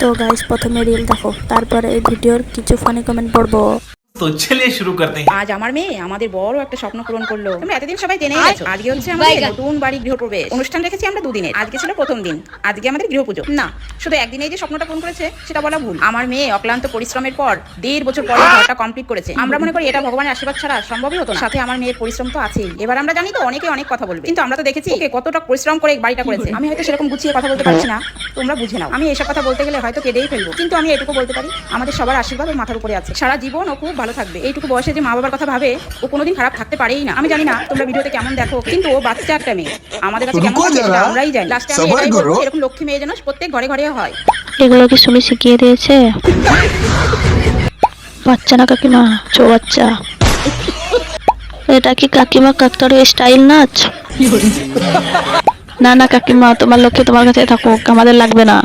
তো গাইস প্রথমে রিল দেখো, তারপরে এই ভিডিওর কিছু ফানি কমেন্ট পড়বো। তো চলিए শুরু করতে हैं। আজ আমার মেয়ে আমাদের বড় একটা স্বপ্ন পূরণ করলো। তোমরা এতদিন সবাই জেনেই গেছো, আজকে হচ্ছে আমাদের নতুন বাড়ি গৃহপ্রবেশ অনুষ্ঠান রেখেছি আমরা দুদিনের। আজকে ছিল প্রথম দিন, আজকে আমাদের গৃহপুজো না, শুধু একদিনেই যে স্বপ্নটা পূরণ করেছে সেটা বলা ভুল। আমার মেয়ে অক্লান্ত পরিশ্রমের পর 1.5 বছর পরে ঘরটা কমপ্লিট করেছে। আমরা মনে করি এটা ভগবানের আশীর্বাদ ছাড়া সম্ভবই হতো না। সাথে আমার মেয়ের পরিশ্রম তো আছেই। এবার আমরা জানি তো অনেকে অনেক কথা বলবে, কিন্তু আমরা তো দেখেছি ওকে কতটা পরিশ্রম করে বাড়িটা করেছে। আমি হয়তো সেরকম গুছিয়ে কথা বলতে পারছি না, তোমরা বুঝে নাও। আমি এসব কথা বলতে গেলে হয়তো কেঁদেই ফেলবো, কিন্তু আমি এটুকু বলতে পারি আমাদের সবার আশীর্বাদ ওর মাথার উপরে আছে। সারা জীবন ও খুব ভালো থাকবে। এইটুকু বয়সে যে মা বাবার কথা ভাবে, ও কোনোদিন খারাপ থাকতে পারেই না। আমি জানি না তোমরা ভিডিওতে কেমন দেখো, কিন্তু ও বাচ্চা একটা মেয়ে, আমাদের কাছে কেমন লাগে সেটা আমরাই জানি। লাস্টে আমি এটাই বলবো, এরকম লক্ষ্মী মেয়ে যেন প্রত্যেক ঘরে ঘরে হয়। এগুলো কি শুনে শিখিয়ে দিয়েছে? বাচ্চা না কাকিমা, চো বাচ্চা। এটা কি কাকিমা কাকতাড়ুয়া স্টাইল নাচ? না না কাকিমা, তোমার লক্ষ্যে তোমার কাছে থাকুক, আমাদের লাগবে না।